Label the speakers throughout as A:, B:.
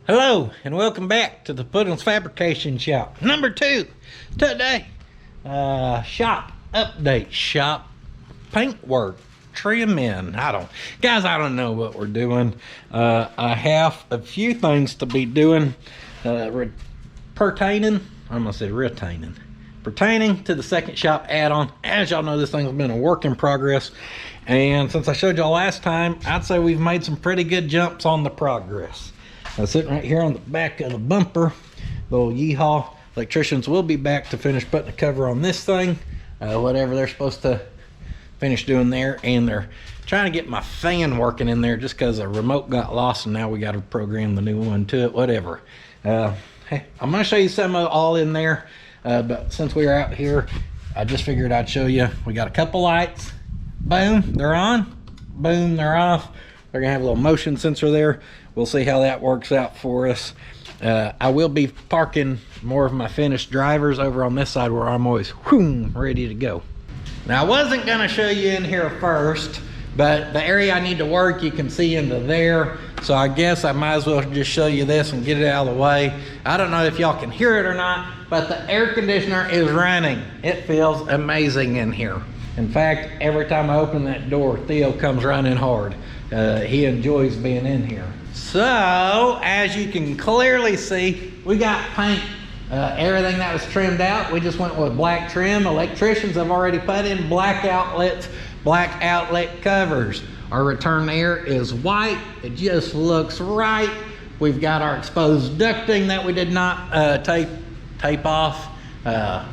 A: Hello and welcome back to the Puddles Fabrication Shop. Number 2 today. Shop update, shop paintwork, trim in. Guys, I don't know what we're doing. I have a few things to be doing pertaining to the second shop add-on. As y'all know, this thing's been a work in progress, and since I showed y'all last time, I'd say we've made some pretty good jumps on the progress. Sitting right here on the back of the bumper, the old Yeehaw. Electricians will be back to finish putting the cover on this thing, whatever they're supposed to finish doing there. And they're trying to get my fan working in there just because the remote got lost and now we got to program the new one to it, whatever. Hey, I'm going to show you some of it all in there, but since we are out here, I just figured I'd show you. We got a couple lights. Boom, they're on. Boom, they're off. They're going to have a little motion sensor there. We'll see how that works out for us. I will be parking more of my finished drivers over on this side where I'm always ready to go. Now, I wasn't going to show you in here first, but the area I need to work, you can see into there. So I guess I might as well just show you this and get it out of the way. I don't know if y'all can hear it or not, but the air conditioner is running. It feels amazing in here. In fact, every time I open that door, Theo comes running hard. He enjoys being in here. So, as you can clearly see, we got paint. Everything that was trimmed out, we just went with black trim. Electricians have already put in black outlets, black outlet covers. Our return air is white. It just looks right. We've got our exposed ducting that we did not tape off.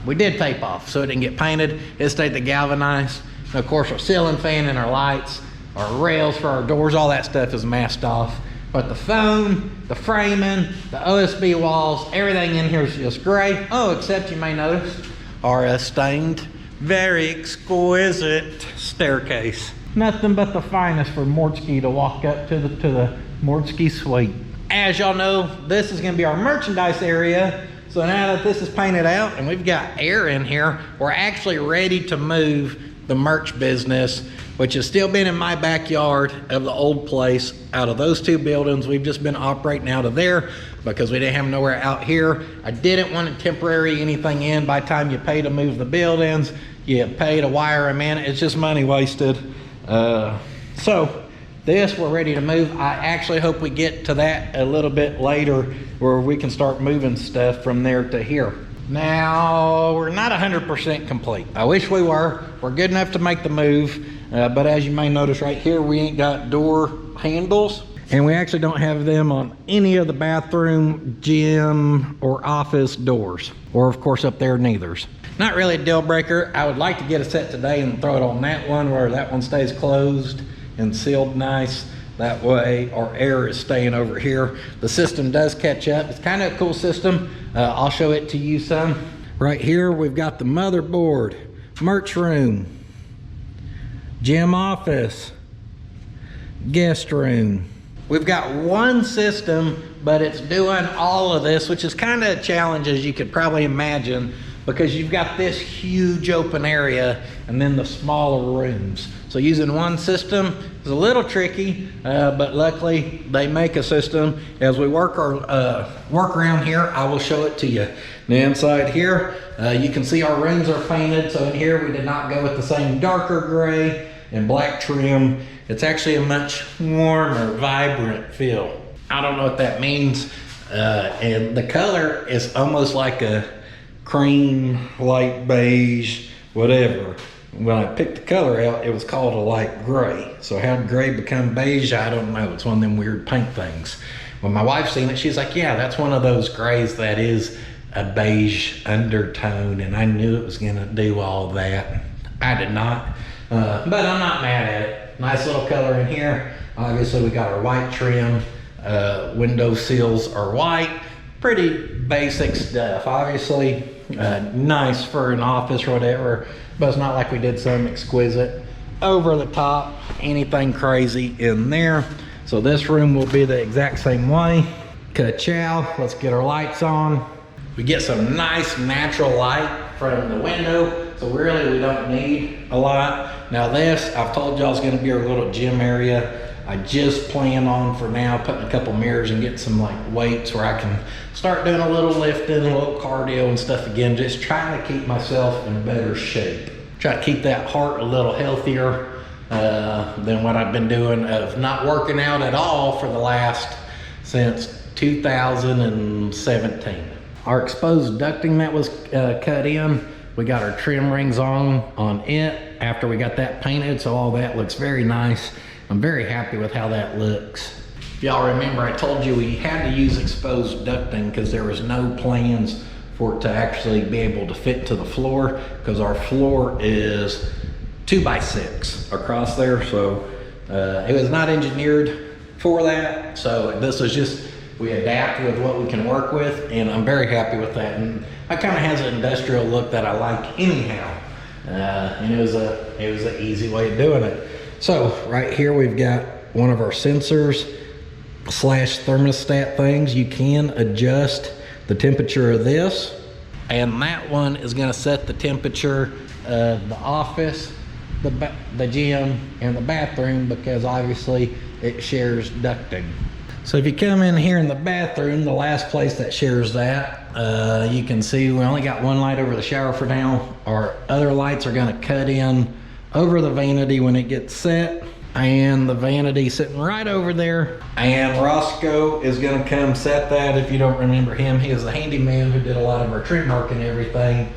A: We did tape off, so it didn't get painted. It stayed the galvanized. And of course, our ceiling fan and our lights, our rails for our doors, all that stuff is masked off. But the foam, the framing, the OSB walls, everything in here is just gray. Oh, except you may notice our stained, very exquisite staircase. Nothing but the finest for Mortsky to walk up to the Mortsky suite. As y'all know, this is gonna be our merchandise area. So now that this is painted out and we've got air in here, we're actually ready to move the merch business, which has still been in my backyard of the old place. Out of those two buildings, we've just been operating out of there because we didn't have nowhere out here. I didn't want to temporary anything in. By the time you pay to move the buildings, you pay to wire them in. It's just money wasted. So this, we're ready to move. I actually hope we get to that a little bit later where we can start moving stuff from there to here. Now, we're not 100% complete. I wish we were. We're good enough to make the move. But as you may notice right here, we ain't got door handles. And we actually don't have them on any of the bathroom, gym, or office doors. Or of course up there, neithers. Not really a deal breaker. I would like to get a set today and throw it on that one where that one stays closed and sealed nice. That way our air is staying over here. The system does catch up. It's kind of a cool system. I'll show it to you some. Right here we've got the motherboard, merch room, gym office, guest room. We've got one system, but it's doing all of this, which is kind of a challenge, as you could probably imagine, because you've got this huge open area and then the smaller rooms. So using one system is a little tricky, but luckily they make a system. As we work around here, I will show it to you. The inside here, you can see our rooms are painted. So in here, we did not go with the same darker gray and black trim. It's actually a much warmer, vibrant feel. I don't know what that means. And the color is almost like a cream, light beige, whatever. When I picked the color out, it was called a light gray. So how did gray become beige? I don't know. It's one of them weird paint things. When my wife seen it, she's like, yeah, that's one of those grays that is a beige undertone. And I knew it was gonna do all that. I did not, but I'm not mad at it. Nice little color in here. Obviously we got our white trim. Window seals are white. Pretty basic stuff. Obviously nice for an office or whatever, but it's not like we did some exquisite over the top, anything crazy in there. So this room will be the exact same way. Ka-chow, let's get our lights on. We get some nice natural light from the window, so really we don't need a lot. Now this, I've told y'all, is gonna be our little gym area. I just plan on for now putting a couple mirrors and getting some like weights where I can start doing a little lifting, a little cardio and stuff again, just trying to keep myself in better shape. Try to keep that heart a little healthier than what I've been doing of not working out at all for the last since 2017. Our exposed ducting that was cut in, we got our trim rings on it after we got that painted, so all that looks very nice. I'm very happy with how that looks. If y'all remember, I told you we had to use exposed ducting because there was no plans for it to actually be able to fit to the floor, because our floor is 2x6 across there, so it was not engineered for that. So this was just, we adapt with what we can work with, and I'm very happy with that. And it kind of has an industrial look that I like anyhow. And it was an easy way of doing it. So right here we've got one of our sensors / thermostat things. You can adjust the temperature of this, and that one is going to set the temperature of the office, the gym, and the bathroom, because obviously it shares ducting. So if you come in here in the bathroom, the last place that shares that, you can see we only got one light over the shower for now. Our other lights are going to cut in over the vanity when it gets set, and the vanity sitting right over there. And Roscoe is going to come set that. If you don't remember him, he is the handyman who did a lot of our trim work and everything.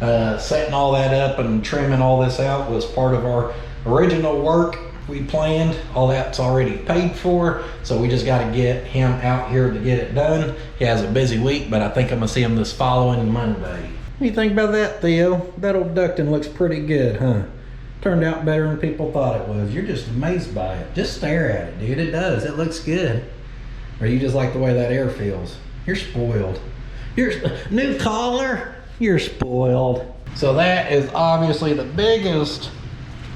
A: Setting all that up and trimming all this out was part of our original work we planned. All that's already paid for, so we just got to get him out here to get it done. He has a busy week, but I think I'm gonna see him this following Monday. What do you think about that, Theo? That old ducting looks pretty good, huh? Turned out better than people thought it was. You're just amazed by it. Just stare at it, dude. It does. It looks good. Or you just like the way that air feels? You're spoiled. You're new collar. You're spoiled. So that is obviously the biggest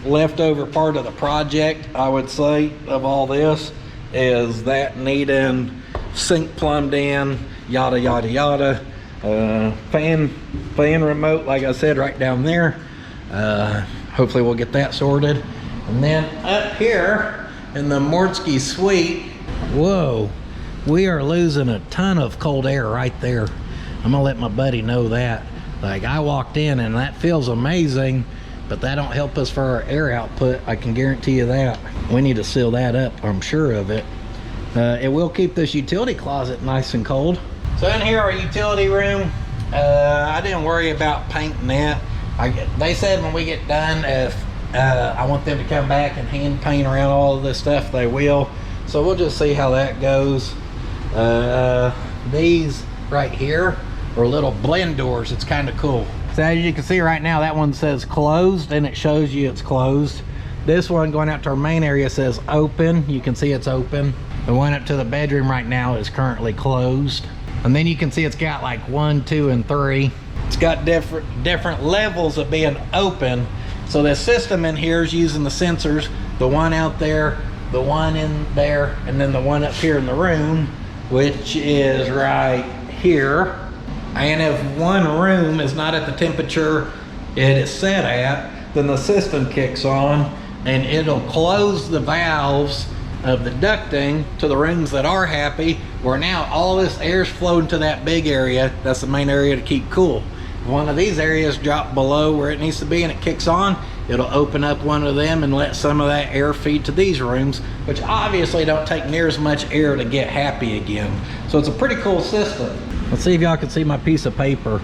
A: leftover part of the project, I would say, of all this, is that needing sink plumbed in, yada yada yada. Fan remote, like I said, right down there. Hopefully we'll get that sorted. And then up here in the Mortsky suite, whoa, we are losing a ton of cold air right there. I'm gonna let my buddy know that. Like, I walked in and that feels amazing, but that don't help us for our air output. I can guarantee you that. We need to seal that up, I'm sure of it. It will keep this utility closet nice and cold. So in here, our utility room, I didn't worry about painting that. They said when we get done, if I want them to come back and hand paint around all of this stuff, they will. So we'll just see how that goes. These right here are little blend doors. It's kind of cool. So as you can see right now, that one says closed, and it shows you it's closed. This one going out to our main area says open. You can see it's open. The one up to the bedroom right now is currently closed. And then you can see it's got like 1, 2, and 3. It's got different levels of being open. So the system in here is using the sensors, the one out there, the one in there, and then the one up here in the room, which is right here. And if one room is not at the temperature it is set at, then the system kicks on and it'll close the valves of the ducting to the rooms that are happy, where now all this air's flowing to that big area. That's the main area to keep cool. If one of these areas drop below where it needs to be and it kicks on, it'll open up one of them and let some of that air feed to these rooms, which obviously don't take near as much air to get happy again. So it's a pretty cool system. Let's see if y'all can see my piece of paper.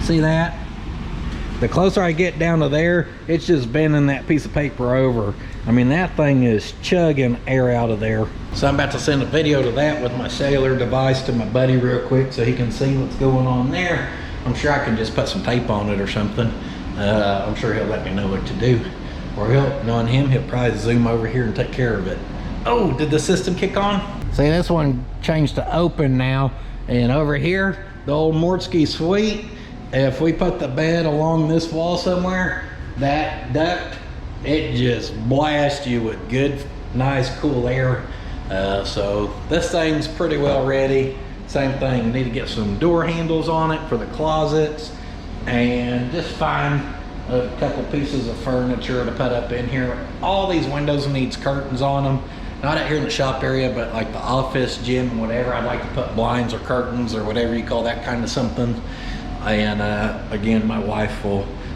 A: See that? The closer I get down to there, it's just bending that piece of paper over. I mean, that thing is chugging air out of there. So I'm about to send a video to that with my cellular device to my buddy real quick so he can see what's going on there. I'm sure I can just put some tape on it or something. I'm sure he'll let me know what to do. Or knowing him, he'll probably zoom over here and take care of it. Oh, did the system kick on? See, this one changed to open now. And over here, the old Mortsky suite, if we put the bed along this wall somewhere, that duct, it just blasts you with good, nice, cool air. So this thing's pretty well ready. Same thing, need to get some door handles on it for the closets, and just find a couple pieces of furniture to put up in here. All these windows needs curtains on them. Not out here in the shop area, but like the office, gym, whatever. I'd like to put blinds or curtains or whatever you call that kind of something. And again, my wife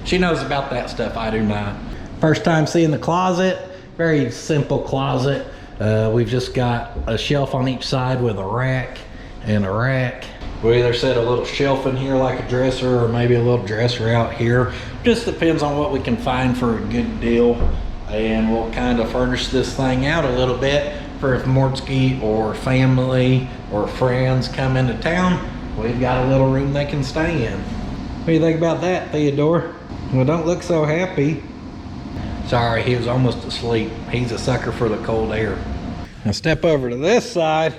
A: she knows about that stuff. I do not. First time seeing the closet. Very simple closet. We've just got a shelf on each side with a rack and a rack. We either set a little shelf in here like a dresser, or maybe a little dresser out here. Just depends on what we can find for a good deal. And we'll kind of furnish this thing out a little bit for if Mortsky or family or friends come into town. We've got a little room they can stay in. What do you think about that, Theodore? Well, don't look so happy. Sorry, he was almost asleep. He's a sucker for the cold air. Now step over to this side,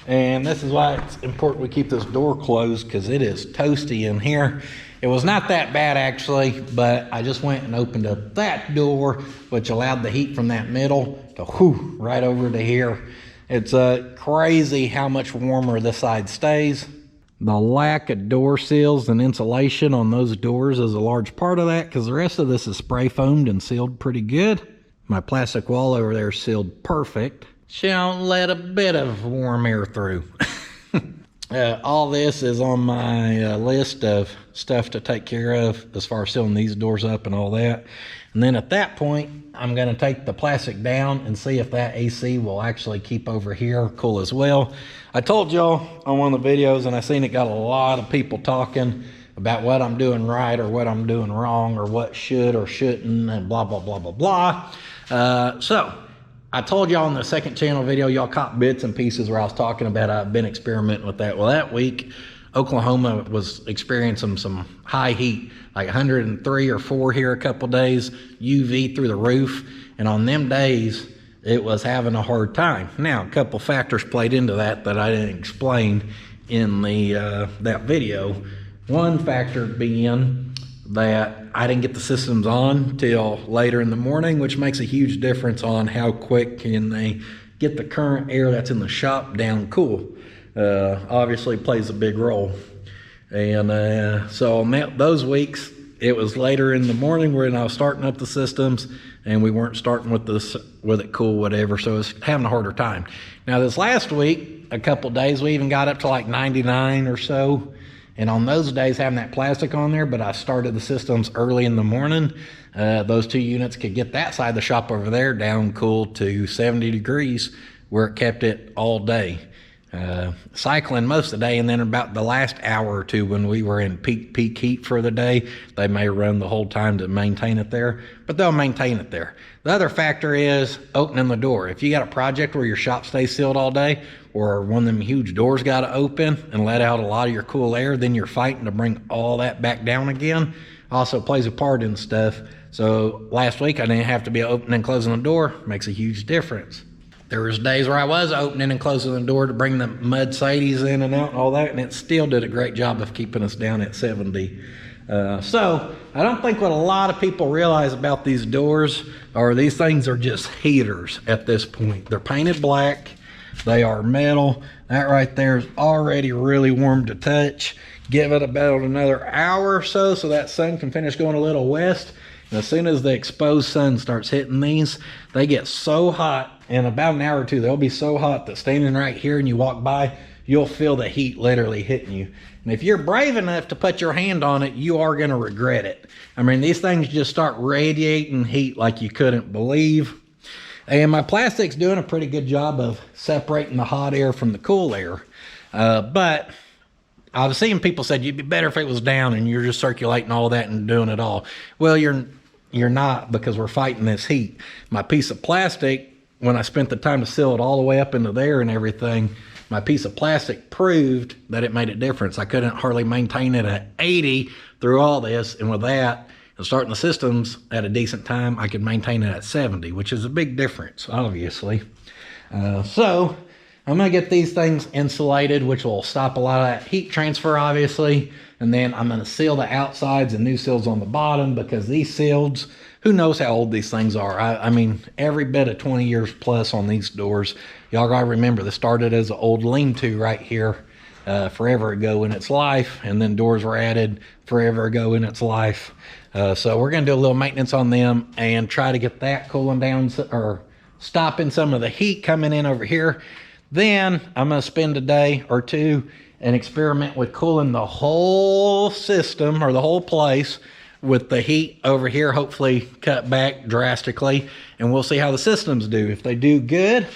A: and this is why it's important we keep this door closed, because it is toasty in here. It was not that bad actually, but I just went and opened up that door, which allowed the heat from that middle to whoo right over to here. It's crazy how much warmer this side stays. The lack of door seals and insulation on those doors is a large part of that, because the rest of this is spray foamed and sealed pretty good. My plastic wall over there is sealed perfect. She don't let a bit of warm air through. All this is on my list of stuff to take care of as far as sealing these doors up and all that. And then at that point, I'm going to take the plastic down and see if that AC will actually keep over here cool as well. I told y'all on one of the videos, and I seen it got a lot of people talking about what I'm doing right or what I'm doing wrong or what should or shouldn't and blah, blah, blah, blah, blah. So I told y'all in the second channel video, y'all caught bits and pieces where I was talking about I've been experimenting with that. Well, that week, Oklahoma was experiencing some high heat, like 103 or 4 here a couple days, UV through the roof. And on them days, it was having a hard time. Now, a couple factors played into that I didn't explain in the that video. One factor being that I didn't get the systems on till later in the morning, which makes a huge difference on how quick can they get the current air that's in the shop down cool. Obviously plays a big role. And so on those weeks, it was later in the morning when I was starting up the systems, and we weren't starting with it cool, whatever. So it's having a harder time. Now this last week, a couple days, we even got up to like 99 or so. And on those days, having that plastic on there, but I started the systems early in the morning. Those 2 units could get that side of the shop over there down cool to 70 degrees, where it kept it all day. Cycling most of the day, and then about the last hour or 2 when we were in peak heat for the day, they may run the whole time to maintain it there, but they'll maintain it there. The other factor is opening the door. If you got a project where your shop stays sealed all day, or one of them huge doors got to open and let out a lot of your cool air, then you're fighting to bring all that back down again. Also plays a part in stuff. So last week I didn't have to be opening and closing the door. Makes a huge difference. There was days where I was opening and closing the door to bring the mud Sadies in and out and all that, and it still did a great job of keeping us down at 70. So I don't think what a lot of people realize about these doors are these things are just heaters at this point. They're painted black. They are metal. That right there is already really warm to touch. Give it about another hour or so that sun can finish going a little west. And as soon as the exposed sun starts hitting these, they get so hot. In about an hour or 2, they'll be so hot that standing right here and you walk by, you'll feel the heat literally hitting you. And if you're brave enough to put your hand on it, you are going to regret it. I mean, these things just start radiating heat like you couldn't believe. And my plastic's doing a pretty good job of separating the hot air from the cool air. But I was seeing people said you'd be better if it was down and you're just circulating all that and doing it all. Well, you're not, because we're fighting this heat. My piece of plastic, when I spent the time to seal it all the way up into there and everything, my piece of plastic proved that it made a difference. I couldn't hardly maintain it at 80 through all this. And with that, and starting the systems at a decent time, I could maintain it at 70, which is a big difference, obviously. So I'm going to get these things insulated, which will stop a lot of that heat transfer, obviously. And then I'm going to seal the outsides and new seals on the bottom, because these seals, who knows how old these things are. I mean, every bit of 20 years plus on these doors. Y'all got to remember, this started as an old lean-to right here. forever ago in its life, and then doors were added forever ago in its life. So we're going to do a little maintenance on them and try to get that cooling down, or stopping some of the heat coming in over here. Then I'm going to spend a day or two and experiment with cooling the whole system, or the whole place, with the heat over here hopefully cut back drastically, and we'll see how the systems do. If they do good,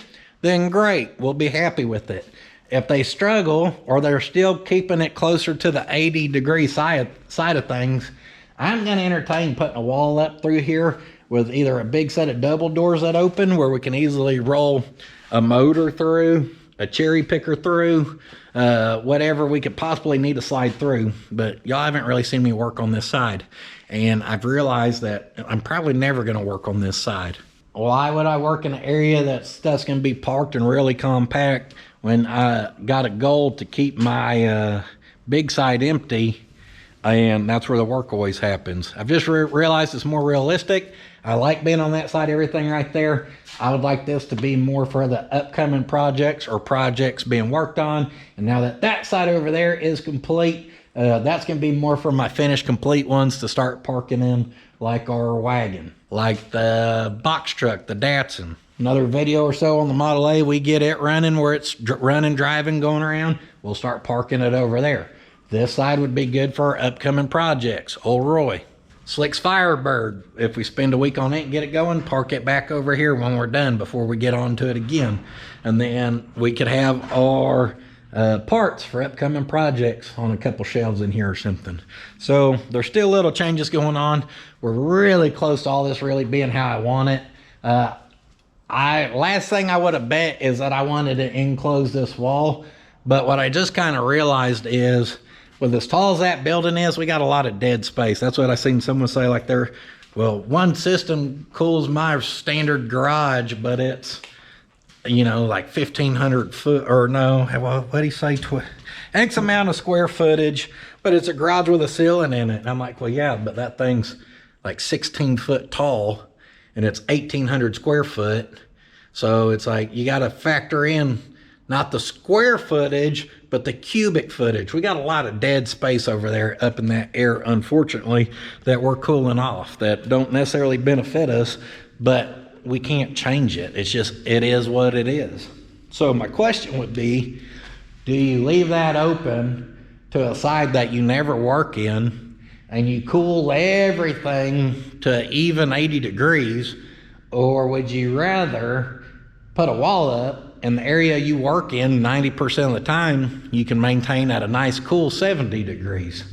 A: then great, we'll be happy with it. If they struggle, or they're still keeping it closer to the 80-degree side of things, I'm going to entertain putting a wall up through here with either a big set of double doors that open where we can easily roll a motor through, a cherry picker through, whatever we could possibly need to slide through. But y'all haven't really seen me work on this side, and I've realized that I'm probably never going to work on this side. Why would I work in an area that stuff's going to be parked and really compact when I got a goal to keep my big side empty? And that's where the work always happens. I've just realized it's more realistic. I like being on that side, everything right there. I would like this to be more for the upcoming projects, or projects being worked on. And now that that side over there is complete, that's going to be more for my finished complete ones to start parking in, like our wagon, like the box truck, the Datsun. Another video or so on the Model A, we get it running where it's running, driving, going around, we'll start parking it over there. This side would be good for our upcoming projects. Old Roy. Slick's Firebird. If we spend a week on it and get it going, park it back over here when we're done before we get on to it again. And then we could have our parts for upcoming projects on a couple shelves in here or something. So there's still little changes going on. We're really close to all this really being how I want it. Last thing I would have bet is that I wanted to enclose this wall. But what I just kind of realized is, with as tall as that building is, we got a lot of dead space. That's what I seen someone say, like well, one system cools my standard garage, but it's, you know, like 1,500 foot, or no, what do you say? X amount of square footage, but it's a garage with a ceiling in it. And I'm like, well, yeah, but that thing's like 16 foot tall and it's 1,800 square foot. So it's like, you got to factor in not the square footage, but the cubic footage. We got a lot of dead space over there up in that air, unfortunately, that we're cooling off, that don't necessarily benefit us, but we can't change it. It's just, it is what it is. So my question would be, do you leave that open to a side that you never work in, and you cool everything to even 80 degrees, or would you rather put a wall up, and the area you work in 90% of the time you can maintain at a nice cool 70 degrees.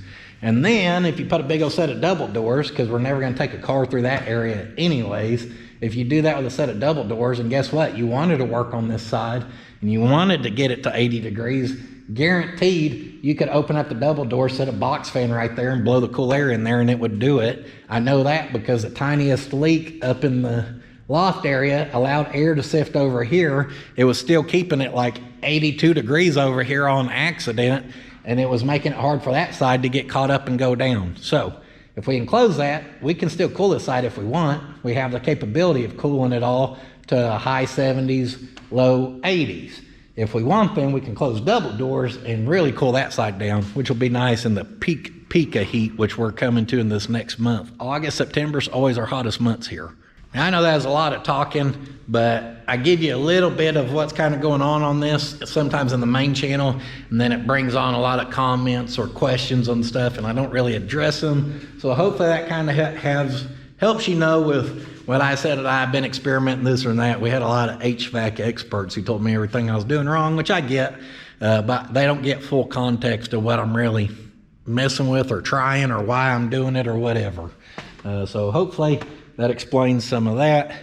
A: And then if you put a big old set of double doors, because we're never going to take a car through that area anyways, if you do that with a set of double doors, and guess what, you wanted to work on this side and you wanted to get it to 80 degrees, guaranteed you could open up the double door, set a box fan right there and blow the cool air in there, and it would do it. I know that because the tiniest leak up in the loft area allowed air to sift over here. It was still keeping it like 82 degrees over here on accident, and it was making it hard for that side to get caught up and go down. So if we enclose that, we can still cool this side if we want. We have the capability of cooling it all to high 70s, low 80s. If we want, then we can close double doors and really cool that side down, which will be nice in the peak of heat, which we're coming to in this next month. August, September is always our hottest months here. Now, I know that was a lot of talking, but I give you a little bit of what's kind of going on this, sometimes in the main channel, and then it brings on a lot of comments or questions on stuff, and I don't really address them. So hopefully that kind of helps you know with what I said, that I've been experimenting this or that. We had a lot of HVAC experts who told me everything I was doing wrong, which I get, but they don't get full context of what I'm really messing with or trying or why I'm doing it or whatever. So hopefully that explains some of that.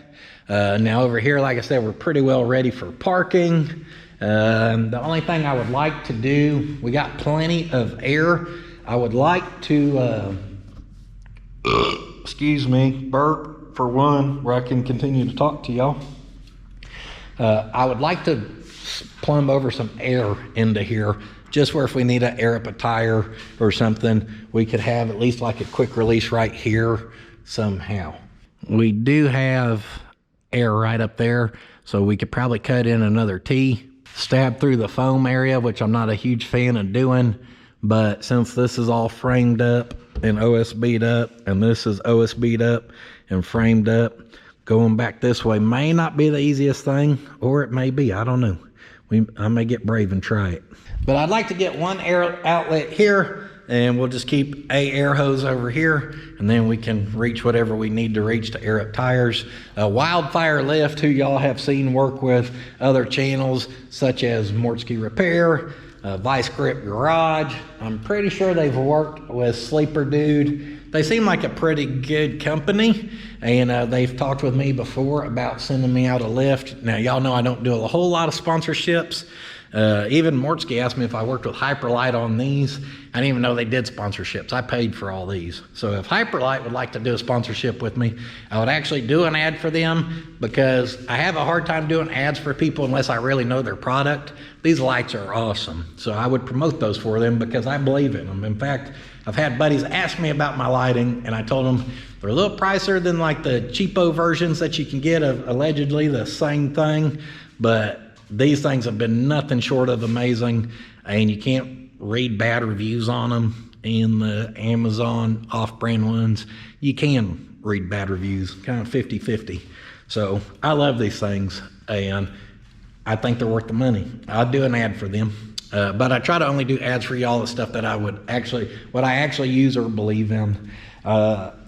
A: Now over here, like I said, we're pretty well ready for parking. The only thing I would like to do, we got plenty of air. I would like to, excuse me, burp for one, where I can continue to talk to y'all. I would like to plumb over some air into here, just where if we need to air up a tire or something, we could have at least like a quick release right here somehow. We do have air right up there, so we could probably cut in another T. stab through the foam area, which I'm not a huge fan of doing. But since this is all framed up and OSB'd up, and this is OSB'd up and framed up, going back this way may not be the easiest thing, or it may be, I don't know. I may get brave and try it. But I'd like to get one air outlet here, and we'll just keep a air hose over here, and then we can reach whatever we need to reach to air up tires. Wildfire Lift, who y'all have seen work with other channels such as Mortsky Repair, Vice Grip Garage. I'm pretty sure they've worked with Sleeper Dude. They seem like a pretty good company, and they've talked with me before about sending me out a lift. Now, y'all know I don't do a whole lot of sponsorships. Even Mortsky asked me if I worked with Hyperlite on these. I didn't even know they did sponsorships. I paid for all these. So if Hyperlite would like to do a sponsorship with me, I would actually do an ad for them, because I have a hard time doing ads for people unless I really know their product. These lights are awesome. So I would promote those for them because I believe in them. In fact, I've had buddies ask me about my lighting, and I told them they're a little pricier than like the cheapo versions that you can get of allegedly the same thing, but these things have been nothing short of amazing, and you can't read bad reviews on them. In the Amazon off-brand ones, you can read bad reviews, kind of 50-50. So I love these things, and I think they're worth the money. I'll do an ad for them. But I try to only do ads for y'all, the stuff that what I actually use or believe in.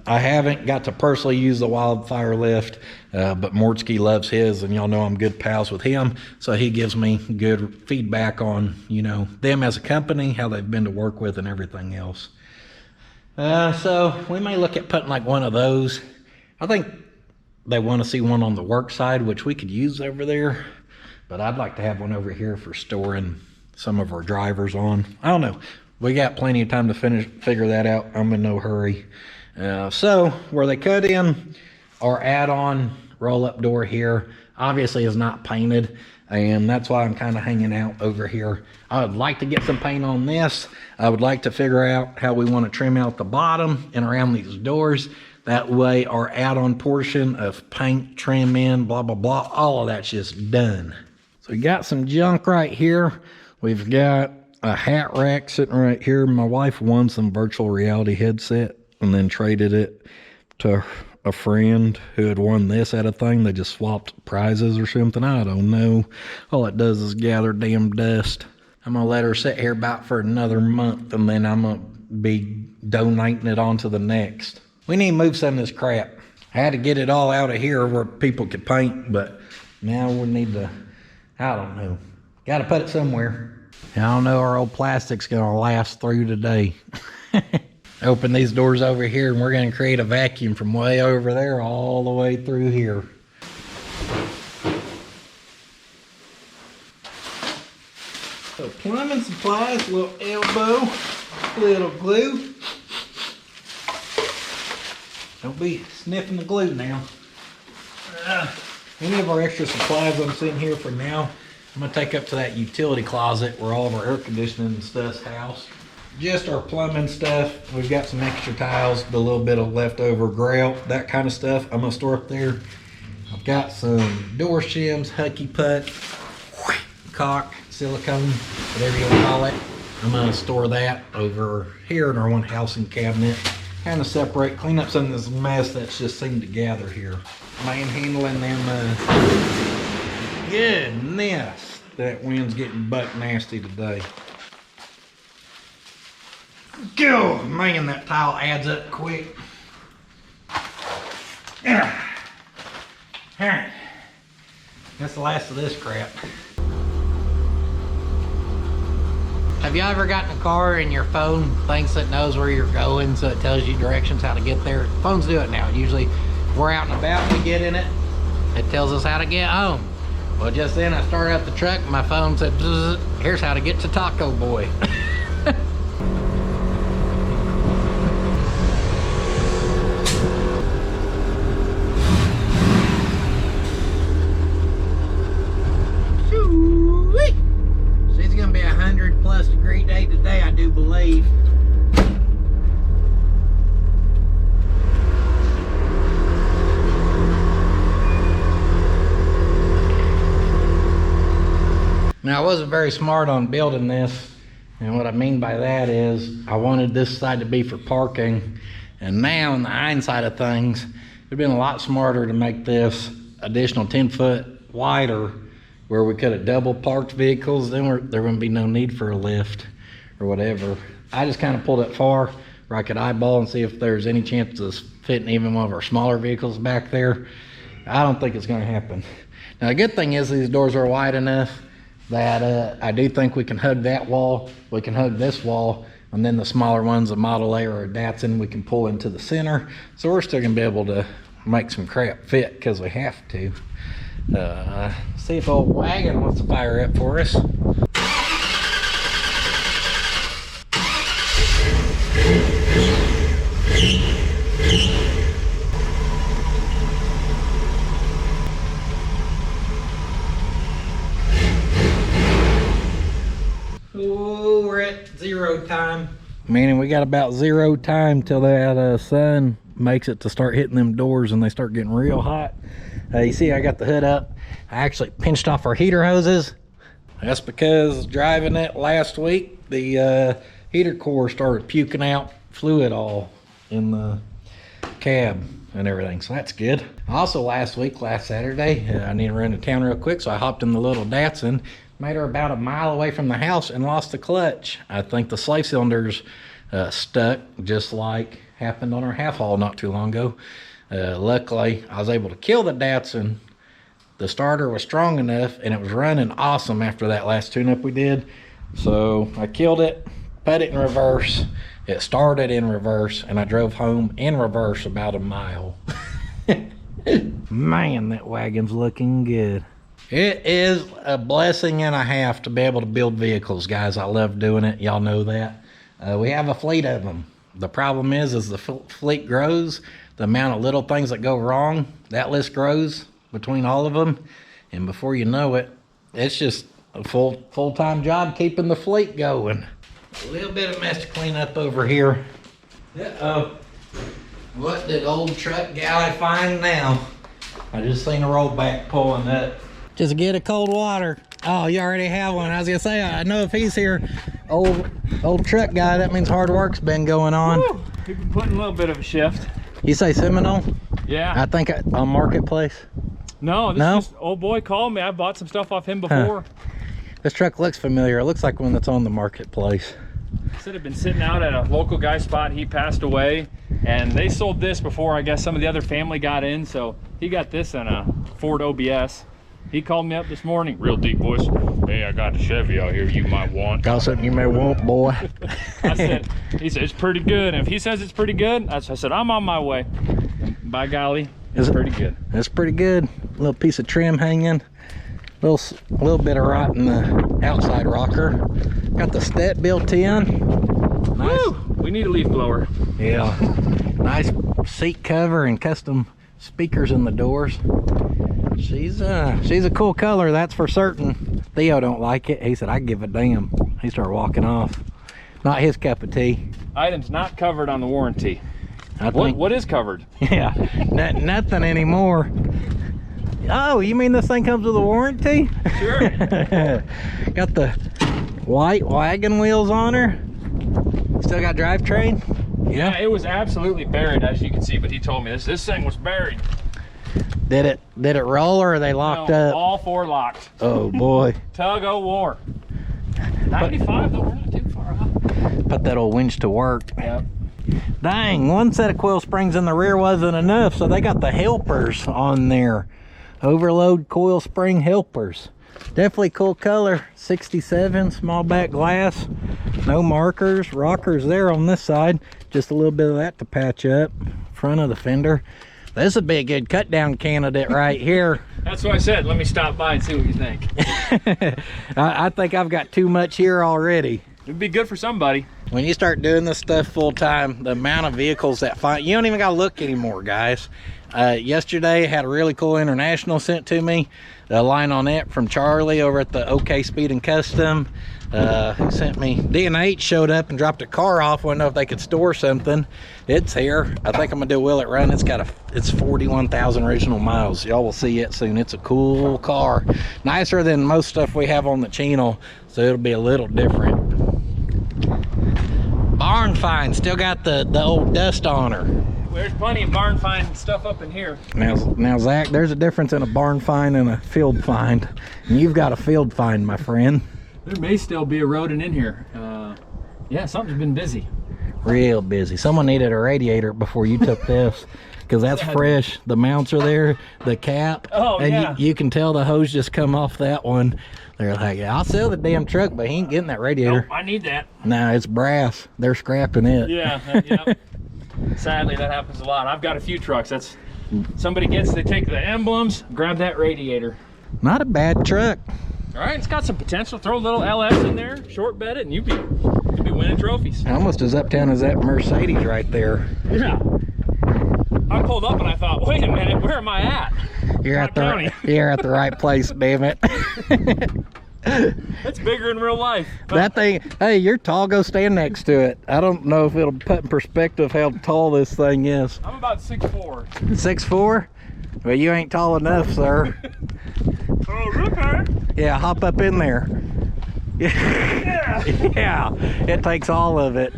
A: I haven't got to personally use the Wildfire Lift, but Mortsky loves his, and y'all know I'm good pals with him, so he gives me good feedback on, you know, them as a company, how they've been to work with, and everything else. So we may look at putting like one of those. I think they want to see one on the work side, which we could use over there, but I'd like to have one over here for storing some of our drivers on. I don't know. We got plenty of time to figure that out. I'm in no hurry. So where they cut in our add-on roll-up door here obviously is not painted, and that's why I'm kind of hanging out over here. I would like to get some paint on this. I would like to figure out how we want to trim out the bottom and around these doors. That way our add-on portion of paint, trim in, blah, blah, blah, all of that's just done. So we got some junk right here. We've got a hat rack sitting right here. My wife won some virtual reality headset and then traded it to a friend who had won this at a thing. They just swapped prizes or something. I don't know. All it does is gather damn dust. I'm gonna let her sit here about for another month, and then I'm gonna be donating it on to the next. We need to move some of this crap. I had to get it all out of here where people could paint, but now we need to, I don't know. Got to put it somewhere. I don't know, our old plastic's gonna last through today. Open these doors over here, and we're gonna create a vacuum from way over there all the way through here. So plumbing supplies, little elbow, little glue. Don't be sniffing the glue now. Any of our extra supplies I'm seeing here for now, I'm gonna take up to that utility closet where all of our air conditioning and stuff's housed. Just our plumbing stuff. We've got some extra tiles, a little bit of leftover grout, that kind of stuff I'm gonna store up there. I've got some door shims, hucky putt, caulk, silicone, whatever you want to call it. I'm gonna store that over here in our one housing cabinet. Kind of separate, clean up some of this mess that's just seemed to gather here. Manhandling them, goodness, that wind's getting buck nasty today. Go, man, that tile adds up quick. Alright, that's the last of this crap. Have you ever gotten a car and your phone thinks it knows where you're going, so it tells you directions how to get there? Phones do it now. Usually we're out and about, we get in it, it tells us how to get home. Well, just then I started up the truck and my phone said, here's how to get to Taco Boy. Today, I do believe. Now wasn't very smart on building this. And what I mean by that is I wanted this side to be for parking. And now in the hindsight of things, it'd been a lot smarter to make this additional 10 foot wider where we could have double parked vehicles. Then there wouldn't be no need for a lift or whatever. I just kind of pulled it far where I could eyeball and see if there's any chance of fitting even one of our smaller vehicles back there. I don't think it's gonna happen. Now the good thing is these doors are wide enough that I do think we can hug that wall, we can hug this wall, and then the smaller ones, a Model A or a Datsun, we can pull into the center. So we're still gonna be able to make some crap fit because we have to. See if old wagon wants to fire up for us. Oh, we're at 0 time. Meaning we got about 0 time till that sun makes it to start hitting them doors and they start getting real hot. You see I got the hood up. I actually pinched off our heater hoses. That's because driving it last week, the heater core started puking out fluid all in the cab and everything, so that's good. Also last Saturday, I need to run to town real quick, so I hopped in the little Datsun, made her about a mile away from the house and lost the clutch. I think the slave cylinders stuck, just like happened on our half haul not too long ago. Luckily, I was able to kill the Datsun. The starter was strong enough and it was running awesome after that last tune-up we did. So I killed it, put it in reverse. It started in reverse and I drove home in reverse about a mile. Man, that wagon's looking good. It is a blessing and a half to be able to build vehicles, guys. I love doing it. Y'all know that. We have a fleet of them. The problem is as the fleet grows, the amount of little things that go wrong, that list grows between all of them. And before you know it, it's just a full-time job keeping the fleet going. A little bit of mess to clean up over here. Uh-oh. What did old truck guy find now? I just seen a rollback pulling up. Just get a cold water. Oh, you already have one. I was gonna say, I know if he's here, old truck guy, that means hard work's been going on.
B: Woo! We've been putting a little bit of a shift.
A: You say Seminole?
B: Yeah.
A: I think on Marketplace.
B: No, this is old boy called me. I bought some stuff off him before.
A: This truck looks familiar. It looks like one that's on the Marketplace.
B: Said it'd been sitting out at a local guy's spot. He passed away, and they sold this before I guess some of the other family got in. So he got this in a Ford OBS. He called me up this morning, real deep voice. Hey, I got a Chevy out here you might want.
A: Got something you may want, boy.
B: He said, it's pretty good. And if he says it's pretty good, I said, I'm on my way. And by golly, it's pretty good.
A: It's pretty good. A little piece of trim hanging. Little bit of rot in the outside rocker. Got the step built in. Nice.
B: Woo! We need a leaf blower.
A: Yeah. Nice seat cover and custom speakers in the doors. She's a cool color, that's for certain. Theo don't like it. He said, I give a damn. He started walking off. Not his cup of tea.
B: Items not covered on the warranty. What is covered?
A: Yeah, nothing anymore. Oh, you mean this thing comes with a warranty?
B: Sure.
A: Got the white wagon wheels on her. Still got drivetrain?
B: Yeah, it was absolutely buried, as you can see, but he told me this thing was buried.
A: Did it roll or are they locked up?
B: All 4 locked.
A: Oh boy.
B: Tug-o-war. 95 though, we're not too far off.
A: Put that old winch to work.
B: Yep.
A: Dang, one set of coil springs in the rear wasn't enough, so they got the helpers on there. Overload coil spring helpers. Definitely cool color. 67, small back glass. No markers, rockers there on this side. Just a little bit of that to patch up. Front of the fender. This would be a good cut down candidate right here.
B: That's what I said. Let me stop by and see what you think.
A: I think I've got too much here already.
B: It'd be good for somebody.
A: When you start doing this stuff full time, the amount of vehicles that find, you don't even gotta look anymore, guys. Yesterday I had a really cool international sent to me. a line on it from Charlie over at the OK Speed and Custom. Who sent me? D&H showed up and dropped a car off. Want to know if they could store something. It's here. I think I'm gonna do a Will It Run. It's 41,000 original miles. Y'all will see it soon. It's a cool car, nicer than most stuff we have on the channel, so it'll be a little different. Barn find, still got the old dust on her.
B: There's plenty of barn find stuff up in here.
A: Now Zach, there's a difference in a barn find and a field find, and you've got a field find, my friend.
B: There may still be a rodent in here. Yeah, something's been busy.
A: Real busy. Someone needed a radiator before you took this, because that's fresh. The mounts are there, the cap.
B: Oh,
A: and
B: yeah.
A: you can tell the hose just come off that one. They're like, I'll sell the damn truck, but he ain't getting that radiator.
B: Nope, I need that.
A: No, it's brass. They're scrapping it.
B: Yeah, yep. Sadly, that happens a lot. I've got a few trucks. That's somebody they take the emblems, grab that radiator.
A: Not a bad truck.
B: All right, it's got some potential. Throw a little LS in there, short bed it, and you'll be winning trophies.
A: Almost as uptown as that Mercedes right there.
B: Yeah. I pulled up and I thought, wait a minute, where am I at?
A: You're at the right place, damn it.
B: It's bigger in real life.
A: That thing, hey, you're tall, go stand next to it. I don't know if it'll put in perspective how tall this thing is.
B: I'm about 6'4".
A: 6'4"? Well, you ain't tall enough, sir.
B: Oh, okay.
A: Yeah, hop up in there.
B: Yeah.
A: Yeah, it takes all of it.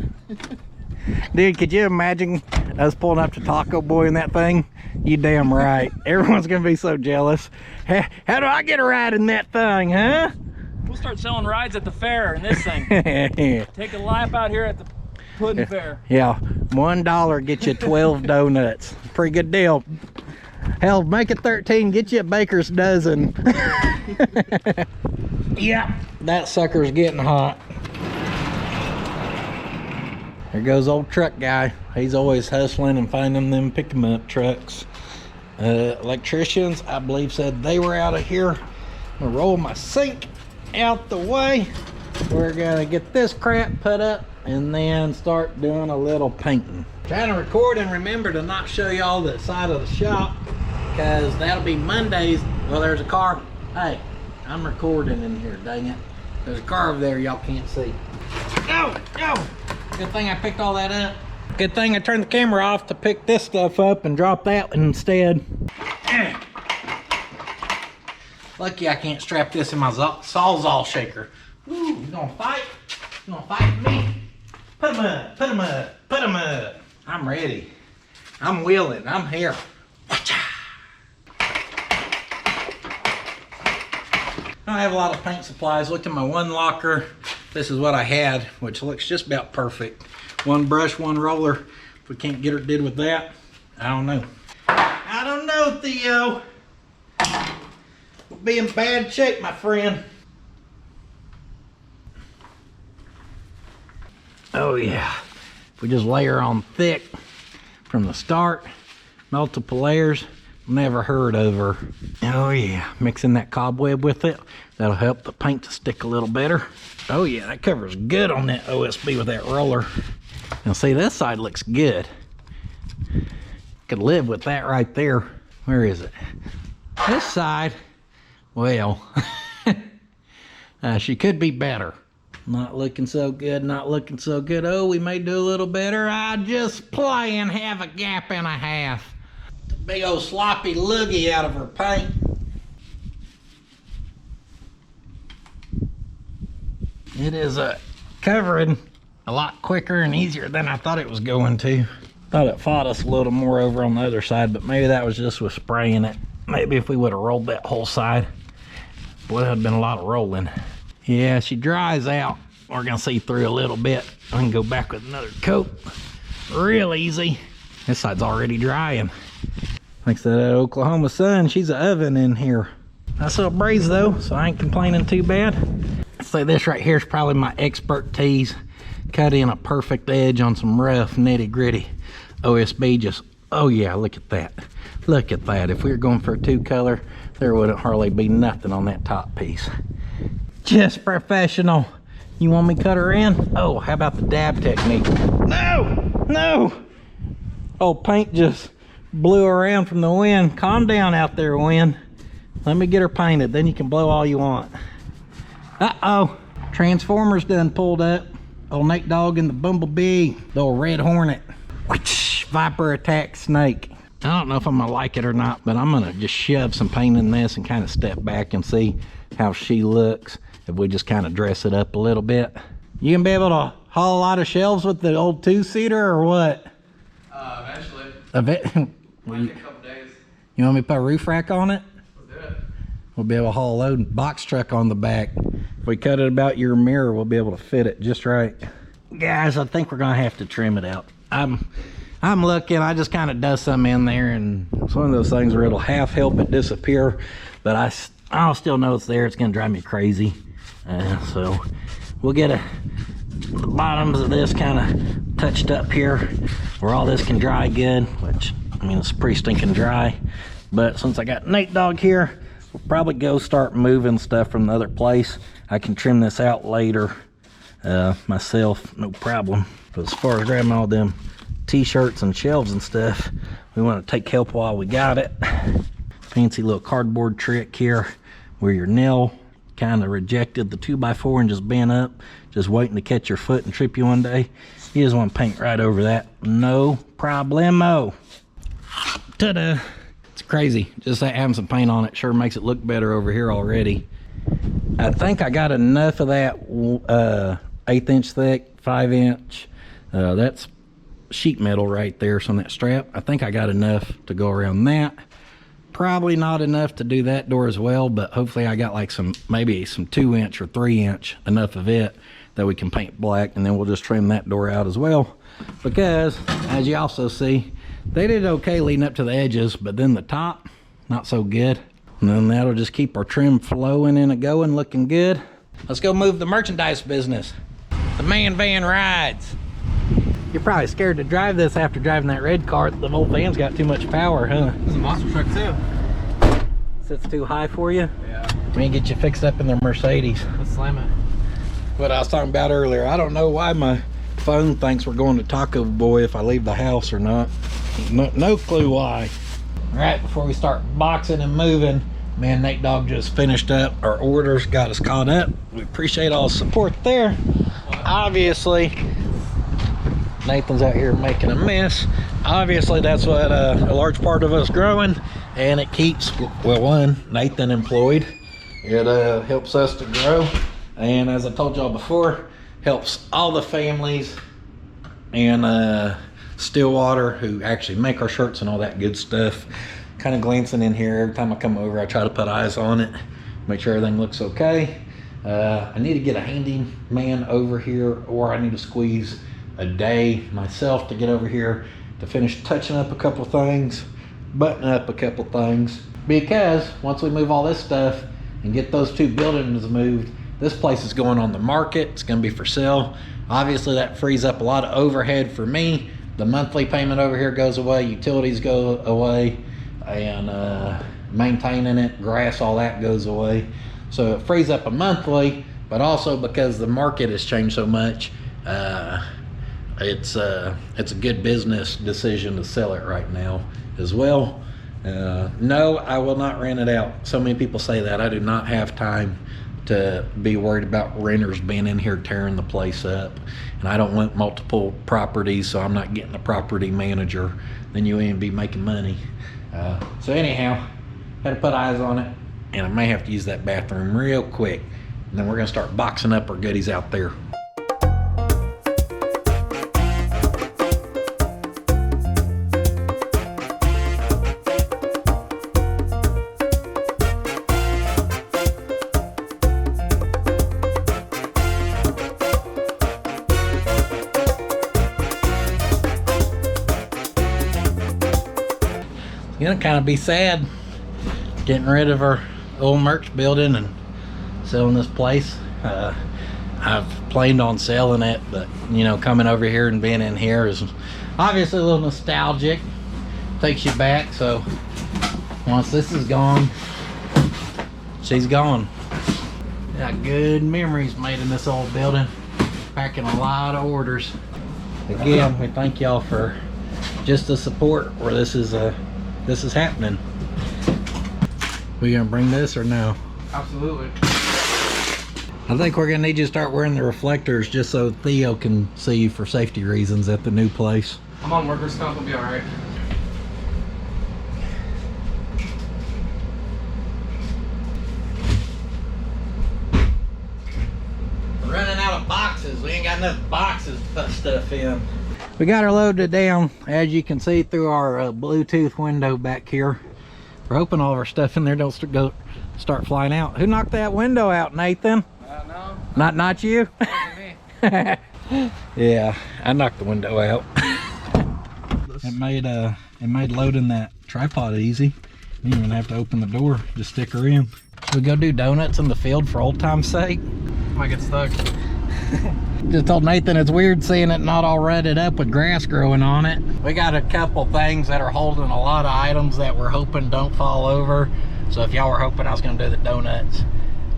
A: Dude, could you imagine us pulling up to Taco Boy in that thing? You damn right. Everyone's gonna be so jealous. How do I get a ride in that thing, huh?
B: We'll start selling rides at the fair in this thing. Take a lap out here at the Puddin' Fair.
A: Yeah, $1 get you 12 donuts. Pretty good deal. Hell, make it 13, get you a baker's dozen. Yeah, that sucker's getting hot. There goes old truck guy. He's always hustling and finding them pick 'em up trucks. Electricians, I believe, said they were out of here. I'm gonna roll my sink out the way. We're gonna get this crap put up and then start doing a little painting. Trying to record and remember to not show y'all the side of the shop, because that'll be Mondays. Well, there's a car. Hey, I'm recording in here, dang it. There's a car over there y'all can't see. No. Good thing I picked all that up. Good thing I turned the camera off to pick this stuff up and drop that instead. Lucky I can't strap this in my Sawzall shaker. Ooh, you gonna fight? You gonna fight with me? Put 'em up, put 'em up, put 'em up. I'm ready. I'm willing, I'm here. I don't have a lot of paint supplies. Looked in my one locker. This is what I had, which looks just about perfect. One brush, one roller. If we can't get her did with that, I don't know. I don't know, Theo. We'll be in bad shape, my friend. Oh yeah. If we just layer on thick from the start, multiple layers, never heard of her. Oh yeah, mixing that cobweb with it, that'll help the paint to stick a little better. Oh yeah, that covers good on that OSB with that roller. Now see, this side looks good. Could live with that right there. Where is it? This side, well, she could be better. Not looking so good, not looking so good. Oh, we may do a little better. I just play and have a gap and a half. Big old sloppy loogie out of her paint. It is covering a lot quicker and easier than I thought it was going to. Thought it fought us a little more over on the other side, but maybe that was just with spraying it. Maybe if we would have rolled that whole side, boy, that would have been a lot of rolling. Yeah, she dries out. We're gonna see through a little bit. I can go back with another coat. Real easy. This side's already drying. Thanks to that Oklahoma sun, she's an oven in here. Nice little breeze though, so I ain't complaining too bad. So this right here is probably my expertise. Cut in a perfect edge on some rough, nitty gritty OSB. Just, oh yeah, look at that. Look at that. If we were going for a 2-color, there wouldn't hardly be nothing on that top piece. Just professional. You want me to cut her in? Oh, how about the dab technique? No! Oh, paint just blew around from the wind. Calm down out there, wind. Let me get her painted, then you can blow all you want. Uh-oh, Transformers done pulled up. Old Nate Dogg and the Bumblebee, the old Red Hornet. Whoosh, Viper attack snake. I don't know if I'm gonna like it or not, but I'm gonna just shove some paint in this and kind of step back and see how she looks if we just kind of dress it up a little bit. You gonna be able to haul a lot of shelves with the old two-seater or what?
C: Eventually. Might take a couple days.
A: You want me to put a roof rack on it?
C: Let's do it.
A: We'll be able to haul a load box truck on the back. If we cut it about your mirror, we'll be able to fit it just right. Guys, I think we're gonna have to trim it out. I'm looking, I just kind of dust some in there, and it's one of those things where it'll half help it disappear, but I'll still know it's there. It's gonna drive me crazy. So we'll get the bottoms of this kind of touched up here where all this can dry good, which I mean it's pretty stinking dry. But since I got Nate Dogg here, we'll probably go start moving stuff from the other place. I can trim this out later myself, no problem. But as far as grabbing all them t-shirts and shelves and stuff, we want to take help while we got it. Fancy little cardboard trick here where your nail kind of rejected the 2x4 and just bent up, just waiting to catch your foot and trip you one day. You just want to paint right over that, no problemo. Ta-da! It's crazy, just having some paint on it sure makes it look better over here already. I think I got enough of that 1/8 inch thick, 5 inch. That's sheet metal right there, so on that strap, I think I got enough to go around that. Probably not enough to do that door as well, but hopefully I got like maybe some 2 inch or 3 inch, enough of it that we can paint black, and then we'll just trim that door out as well. Because as you also see, they did okay leading up to the edges, but then the top, not so good. And then that'll just keep our trim flowing and it going, looking good. Let's go move the merchandise business. The Man Van Rides. You're probably scared to drive this after driving that red car. The old van's got too much power, huh?
C: It's a monster truck too.
A: Sits too high for you?
C: Yeah.
A: We can get you fixed up in their Mercedes.
C: Let's slam it.
A: What I was talking about earlier, I don't know why my phone thinks we're going to Taco Boy if I leave the house or not. No clue why. Right before we start boxing and moving, me and Nate Dogg just finished up our orders, got us caught up. We appreciate all the support there. Obviously, Nathan's out here making a mess. Obviously, that's what a large part of us growing, and it keeps, well, one, Nathan employed. It helps us to grow, and as I told y'all before, helps all the families and Stillwater who actually make our shirts and all that good stuff. Kind of glancing in here every time I come over, I try to put eyes on it, make sure everything looks okay. I need to get a handyman over here, or I need to squeeze a day myself to get over here to finish touching up a couple things, buttoning up a couple things, because once we move all this stuff and get those 2 buildings moved, this place is going on the market. It's going to be for sale. Obviously that frees up a lot of overhead for me. The monthly payment over here goes away, utilities go away, and maintaining it, grass, all that goes away. So it frees up a monthly, but also because the market has changed so much, it's a good business decision to sell it right now as well. No, I will not rent it out. So many people say that. I do not have time to be worried about renters being in here tearing the place up, and I don't want multiple properties, so I'm not getting a property manager. Then you ain't be making money. So anyhow, had to put eyes on it, and I may have to use that bathroom real quick, and then we're gonna start boxing up our goodies out there. It's gonna kind of be sad getting rid of our old merch building and selling this place. I've planned on selling it, but you know, coming over here and being in here is obviously a little nostalgic, takes you back. So once this is gone, she's gone. Got good memories made in this old building, packing a lot of orders. Again, we thank y'all for just the support where this is happening. We gonna bring this or no?
C: Absolutely.
A: I think we're gonna need you to start wearing the reflectors just so Theo can see you for safety reasons at the new place.
C: I'm on workers' comp, we'll be alright.
A: We're running out of boxes. We ain't got enough boxes to put stuff in. We got her loaded down, as you can see through our Bluetooth window back here. We're hoping all of our stuff in there don't start flying out. Who knocked that window out, Nathan?
C: No.
A: Not you?
C: Wasn't me.
A: Yeah, I knocked the window out. It made loading that tripod easy. You didn't even have to open the door, just stick her in. Should we go do donuts in the field for old time's sake?
C: Might get stuck.
A: Just told Nathan it's weird seeing it not all rutted up with grass growing on it. We got a couple things that are holding a lot of items that we're hoping don't fall over. So if y'all were hoping I was gonna do the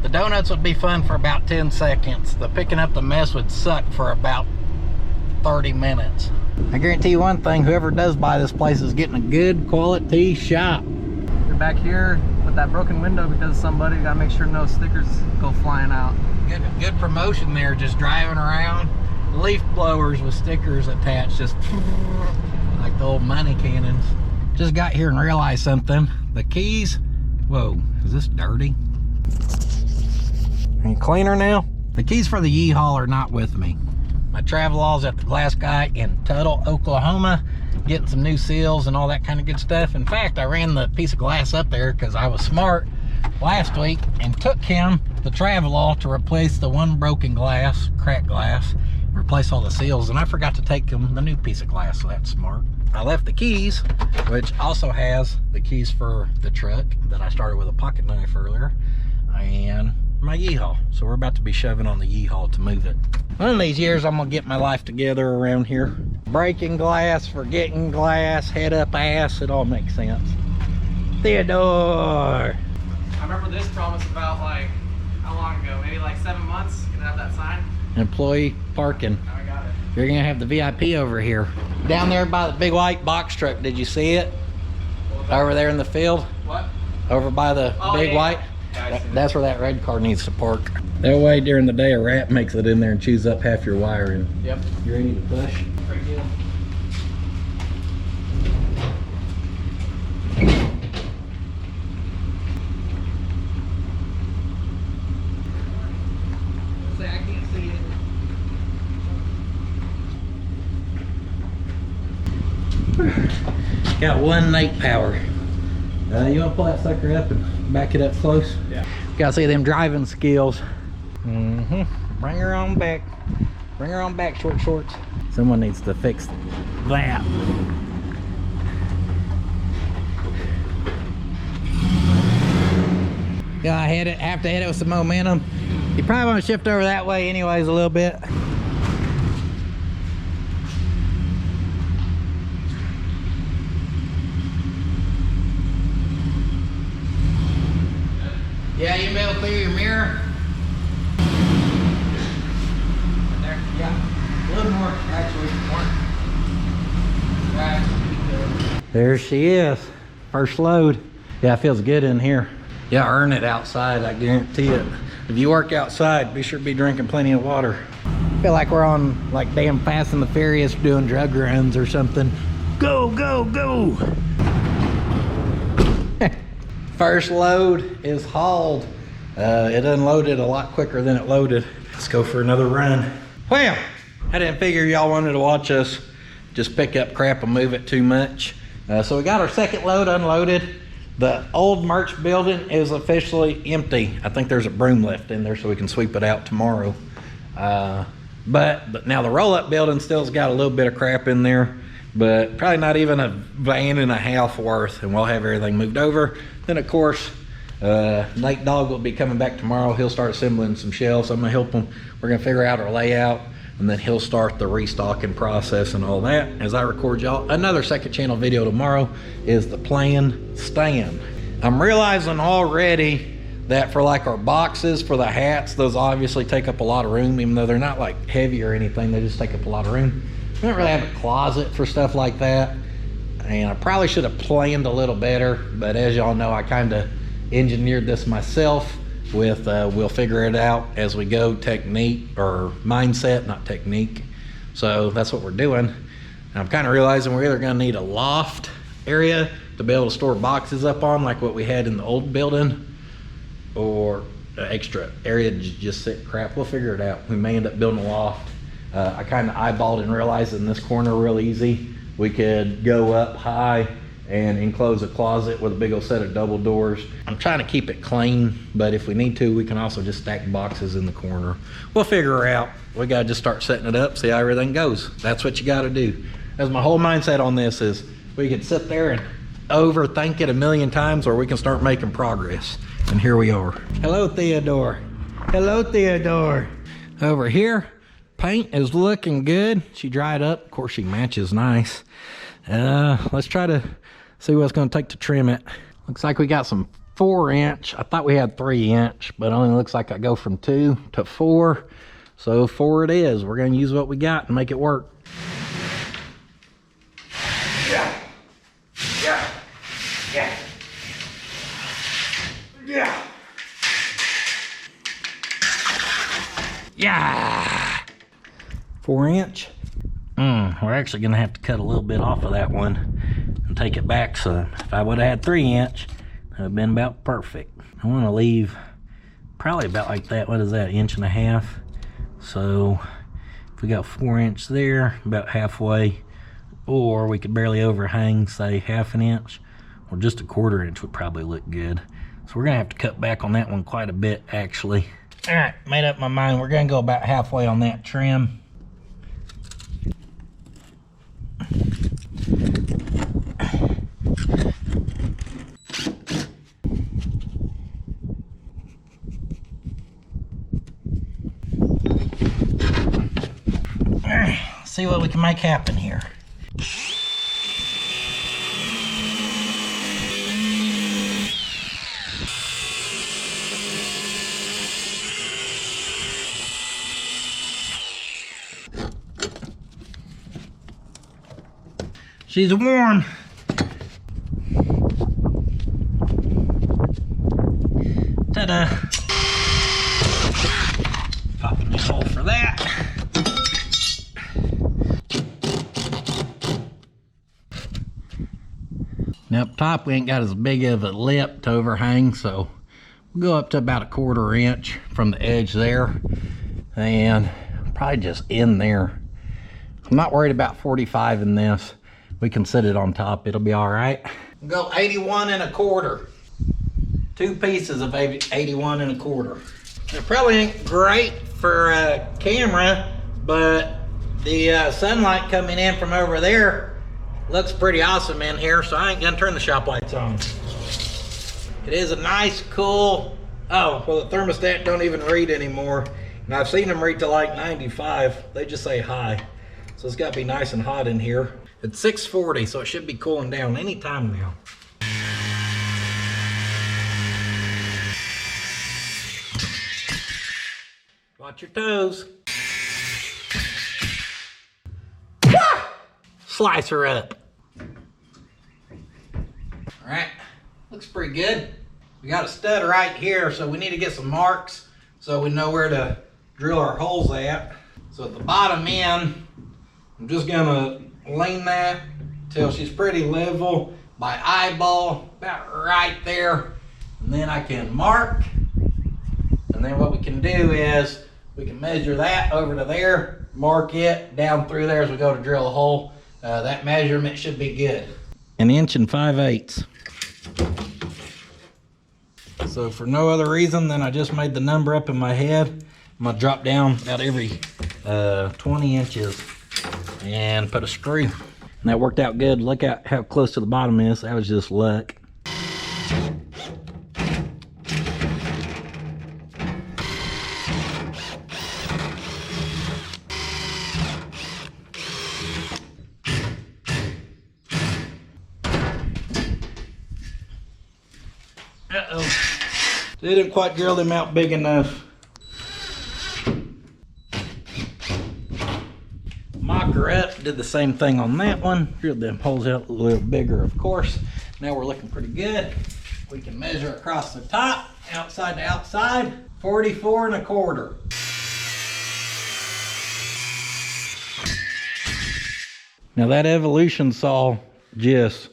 A: donuts would be fun for about 10 seconds. The picking up the mess would suck for about 30 minutes. I guarantee you one thing, whoever does buy this place is getting a good quality shop.
C: You're back here with that broken window because of somebody. Gotta make sure no stickers go flying out.
A: Good promotion there, just driving around. Leaf blowers with stickers attached, just like the old money cannons. Just got here and realized something. The keys, whoa, is this dirty? Any cleaner now? The keys for the U-Haul are not with me. My Travelall's at the glass guy in Tuttle, Oklahoma, getting some new seals and all that kind of good stuff. In fact, I ran the piece of glass up there because I was smart last week and took him the Travelall to replace the one broken glass, cracked glass, replace all the seals, and I forgot to take him the new piece of glass, so that's smart. I left the keys, which also has the keys for the truck that I started with a pocket knife earlier, and my U-Haul. So we're about to be shoving on the U-Haul to move it. One of these years I'm gonna get my life together around here. Breaking glass, forgetting glass, head up ass, it all makes sense. Theodore!
C: I remember this promise about like, how long ago? Maybe like 7 months? Gonna have that sign?
A: Employee parking.
C: Now I got it.
A: You're gonna have the VIP over here. Down there by the big white box truck, did you see it? Over there in the field?
C: What?
A: Over by the big
C: yeah.
A: white?
C: Yeah, I see
A: That's where that red car needs to park. That way during the day a rat makes it in there and chews up half your wiring.
C: Yep.
A: You ready to push?
C: Pretty good.
A: I can't see it. Got one night power. You want to pull that sucker up and back it up close?
C: Yeah.
A: Gotta see them driving skills. Bring her on back. Bring her on back, short shorts. Someone needs to fix that. Yeah, I have to hit it with some momentum. You probably want to shift over that way anyways a little bit. Yeah, you can be able to clear your mirror. Right there. Yeah. A little more, actually. More. Right. There she is. First load. Yeah, it feels good in here. Yeah, earn it outside, I guarantee it. If you work outside, be sure to be drinking plenty of water. I feel like we're on like damn Fast and the Furious doing drug runs or something. Go, go, go. First load is hauled. It unloaded a lot quicker than it loaded. Let's go for another run. Well, I didn't figure y'all wanted to watch us just pick up crap and move it too much. So we got our second load unloaded. The old merch building is officially empty. I think there's a broom lift in there so we can sweep it out tomorrow. But now the roll-up building still's got a little bit of crap in there, but probably not even a van and a half worth, and we'll have everything moved over. Then of course, Nate Dogg will be coming back tomorrow. He'll start assembling some shelves. I'm gonna help him. We're gonna figure out our layout, and then he'll start the restocking process and all that. As I record y'all, another second channel video tomorrow is the planned stand. I'm realizing already that for like our boxes, for the hats, those obviously take up a lot of room, even though they're not like heavy or anything, they just take up a lot of room. We don't really have a closet for stuff like that. And I probably should have planned a little better, but as y'all know, I kind of engineered this myself with, we'll figure it out as we go, technique or mindset, not technique. So that's what we're doing. And I'm kind of realizing we're either gonna need a loft area to be able to store boxes up on like what we had in the old building, or an extra area to just sit crap. We'll figure it out. We may end up building a loft. I kind of eyeballed and realized in this corner real easy, we could go up high and enclose a closet with a big old set of double doors. I'm trying to keep it clean, but if we need to, we can also just stack boxes in the corner. We'll figure it out. We gotta just start setting it up, see how everything goes. That's what you gotta do. That's my whole mindset on this, is we could sit there and overthink it a million times, or we can start making progress. And here we are. Hello, Theodore. Hello, Theodore. Over here, paint is looking good. She dried up. Of course, she matches nice. Let's try to see what it's gonna take to trim it. Looks like we got some 4-inch. I thought we had 3-inch, but it only looks like I go from 2 to 4. So 4 it is. We're gonna use what we got and make it work. Yeah. Yeah. Yeah. Yeah. Yeah. 4-inch. We're actually gonna have to cut a little bit off of that one and take it back some. If I would have had 3-inch, it would have been about perfect. I want to leave probably about like that. What is that, 1.5 inches? So if we got 4-inch there, about halfway, or we could barely overhang, say 1/2 inch, or just a 1/4 inch would probably look good. So we're gonna have to cut back on that one quite a bit, actually. All right, made up my mind. We're gonna go about halfway on that trim. See what we can make happen here. She's warm. Ta-da. Pop a new hole for that. Now up top we ain't got as big of a lip to overhang, so we'll go up to about 1/4 inch from the edge there, and probably just in there. I'm not worried about 45 in this. We can sit it on top, it'll be all right. We'll go 81 1/4. 2 pieces of 81 1/4. It probably ain't great for a camera, but the sunlight coming in from over there looks pretty awesome in here, so I ain't gonna turn the shop lights on. It is a nice, cool, oh, well the thermostat don't even read anymore. And I've seen them read to like 95. They just say high. So it's gotta be nice and hot in here. It's 6:40, so it should be cooling down any time now. Watch your toes. Slice her up. All right, looks pretty good. We got a stud right here, so we need to get some marks so we know where to drill our holes at. So at the bottom end, I'm just gonna lean that till she's pretty level by eyeball, about right there. And then I can mark. And then what we can do is we can measure that over to there, mark it down through there as we go to drill a hole. That measurement should be good. 1 5/8 inches. So for no other reason than I just made the number up in my head, I'm gonna drop down about every 20 inches and put a screw. And that worked out good. Look at how close to the bottom is. That was just luck. Uh-oh. They didn't quite drill them out big enough. Mocker up, did the same thing on that one. Drilled them holes out a little bigger, of course. Now we're looking pretty good. We can measure across the top, outside to outside, 44 1/4. Now that Evolution saw just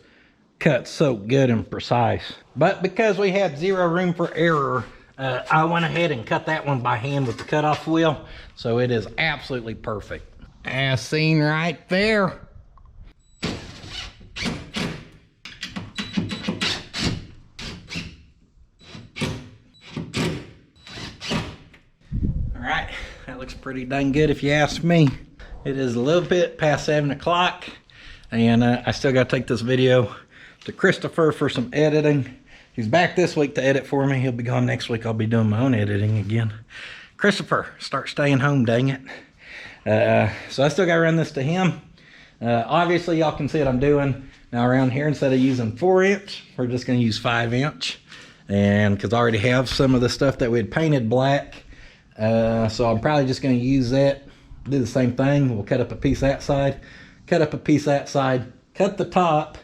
A: cut so good and precise. But because we had zero room for error, I went ahead and cut that one by hand with the cutoff wheel. So it is absolutely perfect. As seen right there. All right, that looks pretty dang good if you ask me. It is a little bit past 7 o'clock, and I still got to take this video to Christopher for some editing. He's back this week to edit for me. He'll be gone next week. I'll be doing my own editing again. Christopher, start staying home, dang it. So I still got to run this to him. Obviously, y'all can see what I'm doing. Now around here, instead of using 4-inch, we're just going to use 5-inch. And because I already have some of the stuff that we had painted black. So I'm probably just going to use that. Do the same thing. We'll cut up a piece that side, cut up a piece that side, cut the top,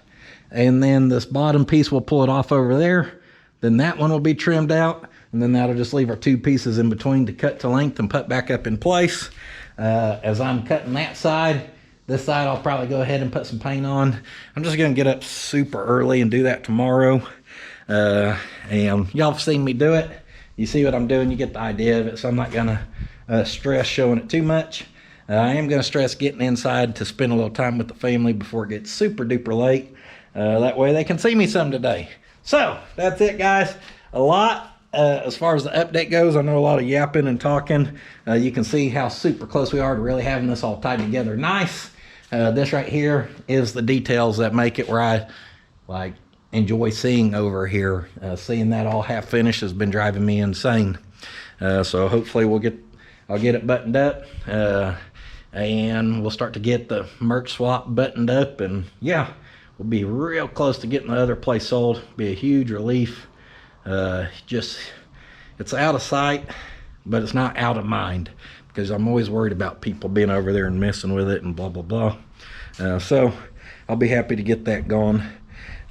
A: and then this bottom piece we'll pull it off over there. Then that one will be trimmed out, and then that'll just leave our 2 pieces in between to cut to length and put back up in place. As I'm cutting that side, this side I'll probably go ahead and put some paint on. I'm just gonna get up super early and do that tomorrow. And y'all have seen me do it. You see what I'm doing, you get the idea of it, so I'm not gonna stress showing it too much. I am going to stress getting inside to spend a little time with the family before it gets super duper late. That way they can see me some today. So that's it, guys. A lot as far as the update goes. I know a lot of yapping and talking. You can see how super close we are to really having this all tied together nice. This right here is the details that make it where I like enjoy seeing over here. Seeing that all half finished has been driving me insane. So hopefully I'll get it buttoned up. And we'll start to get the merch swap buttoned up, and yeah, we'll be real close to getting the other place sold. Be a huge relief. Just, it's out of sight, but it's not out of mind, because I'm always worried about people being over there and messing with it and blah blah blah. So I'll be happy to get that going.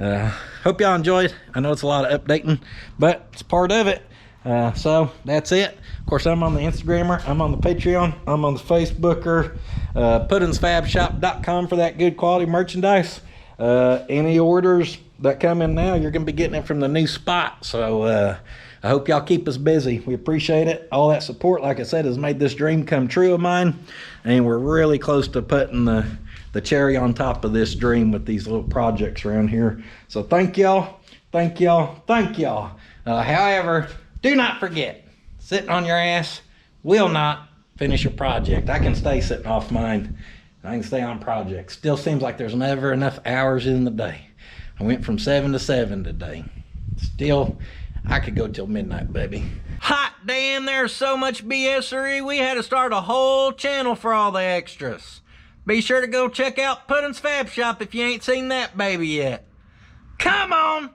A: Hope y'all enjoyed. I know it's a lot of updating, but it's part of it. So that's it. Of course, I'm on the Instagrammer, I'm on the Patreon, I'm on the Facebooker, puttinsfabshop.com for that good quality merchandise. Any orders that come in now, you're going to be getting it from the new spot. So I hope y'all keep us busy. We appreciate it. All that support, like I said, has made this dream come true of mine. And we're really close to putting the cherry on top of this dream with these little projects around here. So thank y'all, thank y'all, thank y'all. However, do not forget, sitting on your ass will not finish a project. I can stay sitting off mine. I can stay on projects. Still seems like there's never enough hours in the day. I went from 7 to 7 today. Still, I could go till midnight, baby. Hot damn, there's so much BSery. We had to start a whole channel for all the extras. Be sure to go check out Puttin's Fab Shop if you ain't seen that baby yet. Come on!